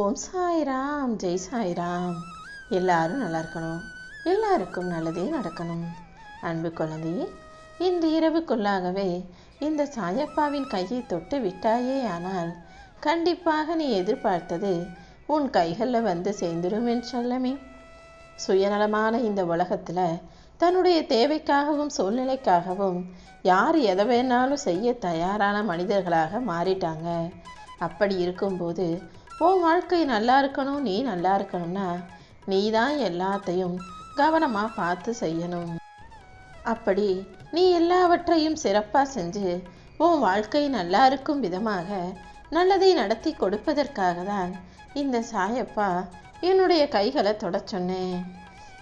ஓம் சாய்ராம், ஜெய் சாய்ராம். எல்லாரும் நல்லா இருக்கணும், எல்லாருக்கும் நல்லதே நடக்கணும். அன்பு குழந்தையே, இன்று இரவுக்குள்ளாகவே இந்த சாயப்பாவின் கையை தொட்டு விட்டாயே ஆனால் கண்டிப்பாக நீ எதிர்பார்த்தது உன் கைகளில் வந்து சேர்ந்துடும் என்று சொல்லமே. சுயநலமான இந்த உலகத்தில் தன்னுடைய தேவைக்காகவும் சூழ்நிலைக்காகவும் யார் எதை வேணாலும் செய்ய தயாரான மனிதர்களாக மாறிட்டாங்க. அப்படி இருக்கும்போது உன் வாழ்க்கை நல்லா இருக்கணும், நீ நல்லா இருக்கணும்னா நீ தான் எல்லாத்தையும் கவனமாக பார்த்து செய்யணும். அப்படி நீ எல்லாவற்றையும் சிறப்பாக செஞ்சு உன் வாழ்க்கை நல்லா இருக்கும் விதமாக நல்லதை நடத்தி கொடுப்பதற்காக தான் இந்த சாயப்பா என்னுடைய கைகளை தொட சொன்னேன்.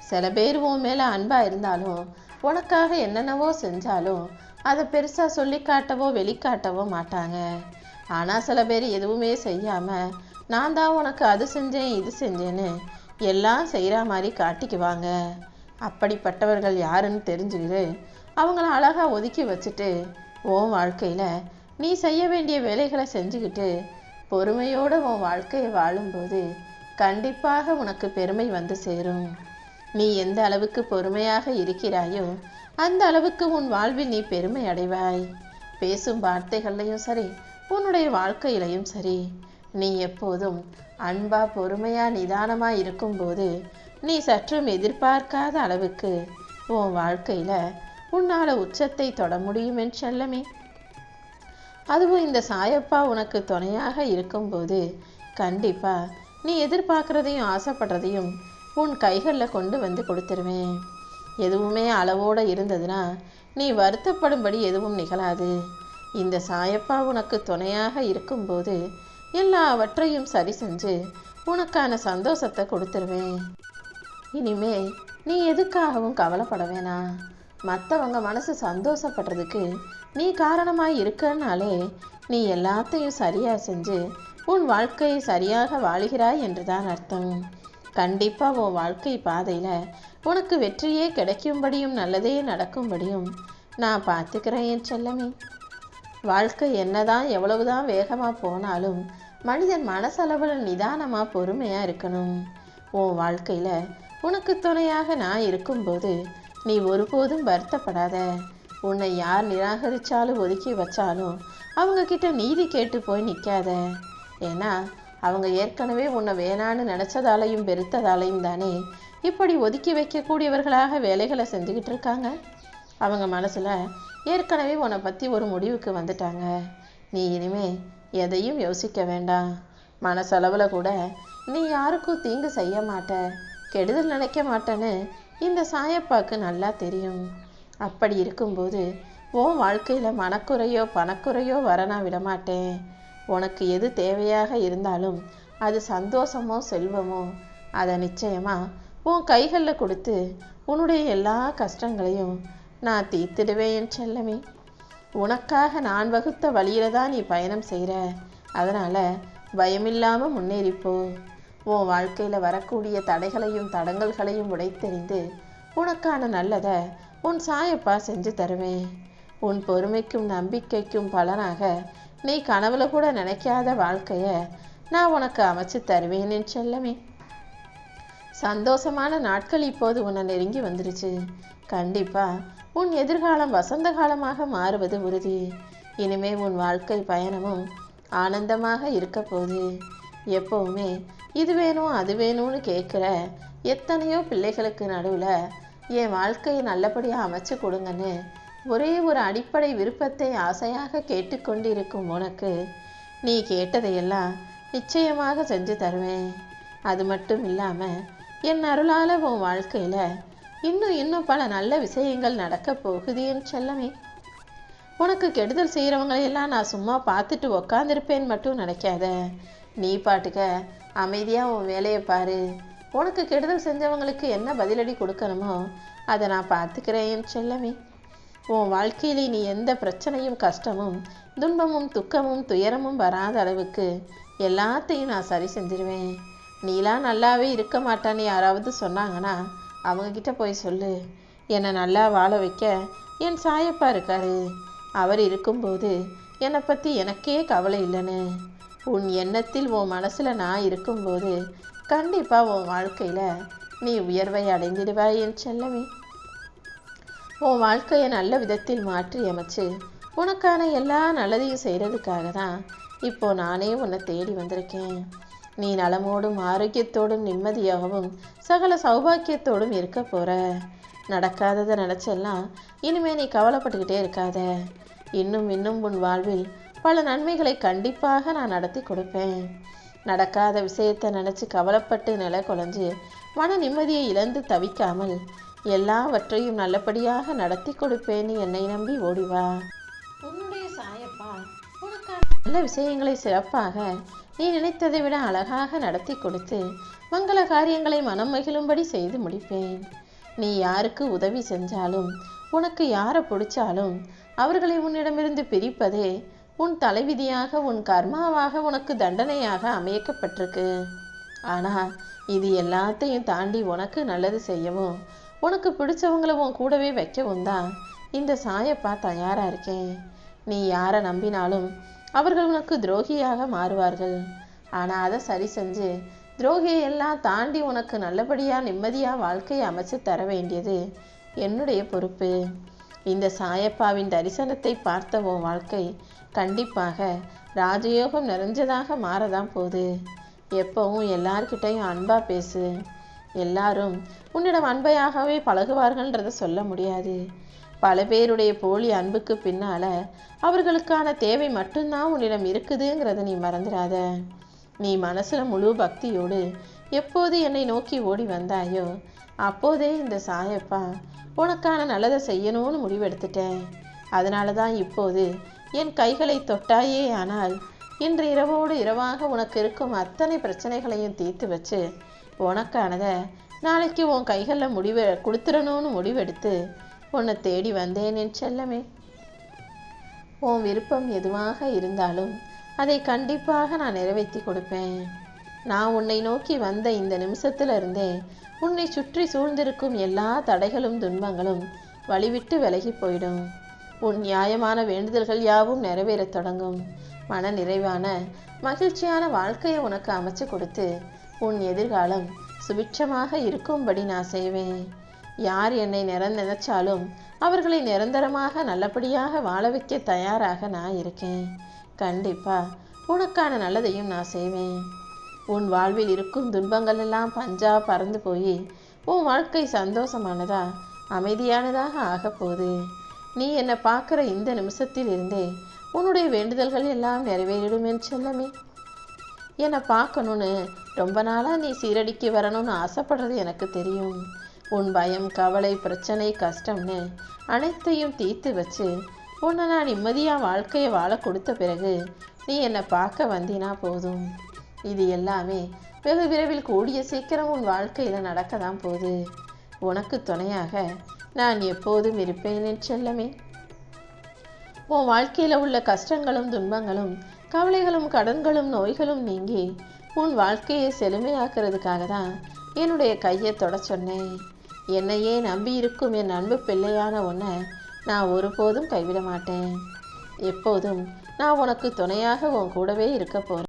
சில பேர் உன் மேலே அன்பாக இருந்தாலும் உனக்காக என்னென்னவோ செஞ்சாலும் அதை பெருசாக சொல்லி காட்டவோ வெளிக்காட்டவோ மாட்டாங்க. ஆனால் சில பேர் எதுவுமே செய்யாமல் நான் தான் உனக்கு அது செஞ்சேன் இது செஞ்சேன்னு எல்லாம் செய்கிற மாதிரி காட்டிக்குவாங்க. அப்படிப்பட்டவர்கள் யாருன்னு தெரிஞ்சுக்கிட்டு அவங்கள அழகாக ஒதுக்கி வச்சுட்டு உன் வாழ்க்கையில் நீ செய்ய வேண்டிய வேலைகளை செஞ்சுக்கிட்டு பொறுமையோடு உன் வாழ்க்கையை வாழும்போது கண்டிப்பாக உனக்கு பெருமை வந்து சேரும். நீ எந்த அளவுக்கு பொறுமையாக இருக்கிறாயோ அந்த அளவுக்கு உன் வாழ்வில் நீ பெருமை அடைவாய். பேசும் வார்த்தைகள்லையும் சரி, உன்னுடைய வாழ்க்கையிலையும் சரி, நீ எப்போதும் அன்பா பொறுமையா நிதானமா இருக்கும்போது நீ சற்றும் எதிர்பார்க்காத அளவுக்கு உன் வாழ்க்கையில உன்னால உச்சத்தை தொட முடியும் என்று சொல்லமே. அதுவும் இந்த சாயப்பா உனக்கு துணையாக இருக்கும்போது கண்டிப்பா நீ எதிர்பார்க்கறதையும் ஆசைப்படுறதையும் உன் கைகளில் கொண்டு வந்து கொடுத்துருவேன். எதுவுமே அளவோடு இருந்ததுன்னா நீ வருத்தப்படும்படி எதுவும் நிகழாது. இந்த சாயப்பா உனக்கு துணையாக இருக்கும்போது எல்லாவற்றையும் சரி செஞ்சு உனக்கான சந்தோஷத்தை கொடுத்துருவேன். இனிமே நீ எதுக்காகவும் கவலைப்பட வேணாம். மற்றவங்க மனசு சந்தோஷப்படுறதுக்கு நீ காரணமாக இருக்கனாலே நீ எல்லாத்தையும் சரியாக செஞ்சு உன் வாழ்க்கையை சரியாக வாழுகிறாய் என்று தான் அர்த்தம். கண்டிப்பாக உன் வாழ்க்கை பாதையில் உனக்கு வெற்றியே கிடைக்கும்படியும் நல்லதே நடக்கும்படியும் நான் பார்த்துக்கிறேன் என் செல்லமே. வாழ்க்கை என்னதான் எவ்வளவுதான் வேகமாக போனாலும் மனிதன் மனசளவில் நிதானமாக பொறுமையாக இருக்கணும். உன் வாழ்க்கையில் உனக்கு துணையாக நான் இருக்கும்போது நீ ஒருபோதும் வருத்தப்படாத. உன்னை யார் நிராகரித்தாலும் ஒதுக்கி வச்சாலும் அவங்கக்கிட்ட நீதி கேட்டு போய் நிற்காத. ஏன்னா அவங்க ஏற்கனவே உன்னை வேணான்னு நினச்சதாலையும் வெறுத்ததாலையும் தானே இப்படி ஒதுக்கி வைக்கக்கூடியவர்களாக வேலைகளை செஞ்சுக்கிட்டு இருக்காங்க. அவங்க மனசில் ஏற்கனவே உன்னை பற்றி ஒரு முடிவுக்கு வந்துட்டாங்க. நீ இனிமே எதையும் யோசிக்க வேண்டாம். மனசளவில் கூட நீ யாருக்கும் தீங்கு செய்ய மாட்ட, கெடுதல் நினைக்க மாட்டேன்னு இந்த சாயப்பாக்கு நல்லா தெரியும். அப்படி இருக்கும்போது உன் வாழ்க்கையில் மனக்குறையோ பணக்குறையோ வர நான் விடமாட்டேன். உனக்கு எது தேவையாக இருந்தாலும் அது சந்தோஷமோ செல்வமோ அதை நிச்சயமாக உன் கைகளில் கொடுத்து உன்னுடைய எல்லா கஷ்டங்களையும் நான் தீர்த்திடுவேன் என் செல்லமே. உனக்காக நான் வகுத்த வழியில தான் நீ பயணம் செய்கிற. அதனால் பயமில்லாமல் முன்னேறிப்போ. உன் வாழ்க்கையில் வரக்கூடிய தடைகளையும் தடங்கல்களையும் உடைத்தெறிந்து உனக்கான நல்லதை உன் சாயப்பா செஞ்சு தருவேன். உன் பொறுமைக்கும் நம்பிக்கைக்கும் பலனாக நீ கனவுல கூட நினைக்காத வாழ்க்கையை நான் உனக்கு அமைச்சு தருவேன் என் செல்லமே. சந்தோஷமான நாட்கள் இப்போது உன்னை நெருங்கி வந்துருச்சு. கண்டிப்பா உன் எதிர்காலம் வசந்த காலமாக மாறுவது உறுதி. இனிமே உன் வாழ்க்கை பயணமும் ஆனந்தமாக இருக்க போகுது. எப்பவுமே இது வேணும் அது வேணும்னு கேட்குற எத்தனையோ பிள்ளைகளுக்கு நடுவில் என் வாழ்க்கையை நல்லபடியாக அமைச்சு கொடுங்கன்னு ஒரே ஒரு அடிப்படை விருப்பத்தை ஆசையாக கேட்டுக்கொண்டிருக்கும் உனக்கு நீ கேட்டதையெல்லாம் நிச்சயமாக செஞ்சு தருவேன். அது மட்டும் இல்லாமல் என் அருளால் உன் வாழ்க்கையில் இன்னும் பல நல்ல விஷயங்கள் நடக்க போகுது என் செல்லமே. உனக்கு கெடுதல் செய்கிறவங்களையெல்லாம் நான் சும்மா பார்த்துட்டு உக்காந்துருப்பேன்னு மட்டும் நினைக்காத. நீ பாட்டுக்க அமைதியாக உன் வேலையை பாரு. உனக்கு கெடுதல் செஞ்சவங்களுக்கு என்ன பதிலடி கொடுக்கணுமோ அதை நான் பார்த்துக்கிறேன் என் செல்லமே. உன் வாழ்க்கையிலே நீ எந்த பிரச்சனையும் கஷ்டமும் துன்பமும் துக்கமும் துயரமும் வராத அளவுக்கு எல்லாத்தையும் நான் சரி செஞ்சிருவேன். நீலாம் நல்லாவே இருக்க மாட்டான்னு யாராவது சொன்னாங்கன்னா அவங்கக்கிட்ட போய் சொல்லு, என்னை நல்லா வாழ வைக்க என் சாயப்பா இருக்காரு, அவர் இருக்கும்போது என்னை பற்றி எனக்கே கவலை இல்லைன்னு. உன் எண்ணத்தில் உன் மனசில் நான் இருக்கும்போது கண்டிப்பாக உன் வாழ்க்கையில் நீ உயர்வை அடைந்திடுவாய் என் செல்லமே. உன் வாழ்க்கையை நல்ல விதத்தில் மாற்றி அமைச்சு உனக்கான எல்லா நல்லதையும் செய்கிறதுக்காக தான் இப்போ நானே உன்னை தேடி வந்திருக்கேன். நீ நலமோடும் ஆரோக்கியத்தோடும் நிம்மதியாகவும் சகல சௌபாக்கியத்தோடும் இருக்க போற. நடக்காததை நினச்செல்லாம் இனிமே நீ கவலைப்பட்டுக்கிட்டே இருக்காத. இன்னும் இன்னும் உன் வாழ்வில் பல நன்மைகளை கண்டிப்பாக நான் நடத்தி கொடுப்பேன். நடக்காத விஷயத்தை நினச்சி கவலைப்பட்டு நிலை குலைஞ்சு மன நிம்மதியை இழந்து தவிக்காமல் எல்லாவற்றையும் நல்லபடியாக நடத்தி கொடுப்பேன்னு என்னை நம்பி ஓடிவா. உன்னுடைய சாயப்பா உனக்கான நல்ல விஷயங்களை சிறப்பாக நீ நினைத்ததை விட அழகாக நடத்தி கொடுத்து மங்கள காரியங்களை மனம் மகிழும்படி செய்து முடிப்பேன். நீ யாருக்கு உதவி செஞ்சாலும் உனக்கு யாரை பிடிச்சாலும் அவர்களை உன்னிடமிருந்து பிரிப்பதே உன் தலைவிதியாக உன் கர்மாவாக உனக்கு தண்டனையாக அமைக்கப்பட்டிருக்கு. ஆனால் இது எல்லாத்தையும் தாண்டி உனக்கு நல்லது செய்யவும் உனக்கு பிடிச்சவங்களை உன் கூடவே வைக்கவும் தான் இந்த சாயப்பா தயாராக இருக்கேன். நீ யாரை நம்பினாலும் அவர்கள் உனக்கு துரோகியாக மாறுவார்கள். ஆனால் அதை சரி செஞ்சு துரோகியெல்லாம் தாண்டி உனக்கு நல்லபடியாக நிம்மதியாக வாழ்க்கையை அமைச்சு தர வேண்டியது என்னுடைய பொறுப்பு. இந்த சாயப்பாவின் தரிசனத்தை பார்த்த உன் வாழ்க்கை கண்டிப்பாக ராஜயோகம் நிறைஞ்சதாக மாறதான் போகுது. எப்பவும் எல்லார்கிட்டையும் அன்பாக பேசு. எல்லாரும் உன்னிடம் அன்பையாகவே பழகுவார்கள்ன்றதை சொல்ல முடியாது. பல பேருடைய போலி அன்புக்கு பின்னால அவர்களுக்கான தேவை மட்டும்தான் உன்னிடம் இருக்குதுங்கிறத நீ மறந்துடாத. நீ மனசுல முழு பக்தியோடு எப்போது என்னை நோக்கி ஓடி வந்தாயோ அப்போதே இந்த சாயப்பா உனக்கான நல்லதை செய்யணும்னு முடிவெடுத்துட்டேன். அதனால தான் இப்போது என் கைகளை தொட்டாயே. ஆனால் இன்று இரவோடு இரவாக உனக்கு இருக்கும் அத்தனை பிரச்சனைகளையும் தீர்த்து வச்சு உனக்கானதை நாளைக்கு உன் கைகளில் கொடுத்துடணும்னு முடிவெடுத்து உன்னை தேடி வந்தேன் என் செல்லமே. உன் விருப்பம் எதுவாக இருந்தாலும் அதை கண்டிப்பாக நான் நிறைவேற்றி கொடுப்பேன். நான் உன்னை நோக்கி வந்த இந்த நிமிஷத்துல இருந்தே உன்னை சுற்றி சூழ்ந்திருக்கும் எல்லா தடைகளும் துன்பங்களும் வழிவிட்டு விலகி போயிடும். உன் நியாயமான வேண்டுதல்கள் யாவும் நிறைவேறத் தொடங்கும். மன நிறைவான மகிழ்ச்சியான வாழ்க்கையை உனக்கு அமைச்சு கொடுத்து உன் எதிர்காலம் சுபிட்சமாக இருக்கும்படி நான் செய்வேன். யார் என்னை நினைச்சாலும் அவர்களை நிரந்தரமாக நல்லபடியாக வாழ வைக்க தயாராக நான் இருக்கேன். கண்டிப்பா உனக்கான நல்லதையும் நான் செய்வேன். உன் வாழ்வில் இருக்கும் துன்பங்கள் எல்லாம் பஞ்சா பறந்து போய் உன் வாழ்க்கை சந்தோஷமானதா அமைதியானதாக ஆகப்போகுது. நீ என்னை பார்க்குற இந்த நிமிஷத்தில் இருந்தே உன்னுடைய வேண்டுதல்கள் எல்லாம் நிறைவேறிடும் என் செல்லமே. என்னை பார்க்கணுன்னு ரொம்ப நாளாக நீ சீரடிக்கு வரணும்னு ஆசைப்படுறது எனக்கு தெரியும். உன் பயம், கவலை, பிரச்சனை, கஷ்டம்னு அனைத்தையும் தீர்த்து வச்சு உன்னை நான் நிம்மதியாக வாழ்க்கையை வாழ கொடுத்த பிறகு நீ என்னை பார்க்க வந்தினா போதும். இது எல்லாமே வெகு விரைவில் கூடிய சீக்கிரம் உன் வாழ்க்கையில் நடக்க தான் போகுது. உனக்கு துணையாக நான் எப்போதும் இருப்பேன் என் செல்லமே. உன் வாழ்க்கையில் உள்ள கஷ்டங்களும் துன்பங்களும் கவலைகளும் கடன்களும் நோய்களும் நீங்கி உன் வாழ்க்கையை செழுமையாக்குறதுக்காக தான் என்னுடைய கையை தொட சொன்னேன். என்னையே நம்பி இருக்கும் என் அன்பு பிள்ளையான உன்னை நான் ஒருபோதும் கைவிட மாட்டேன். எப்போதும் நான் உனக்கு துணையாக உன் கூடவே இருக்க போகிறேன்.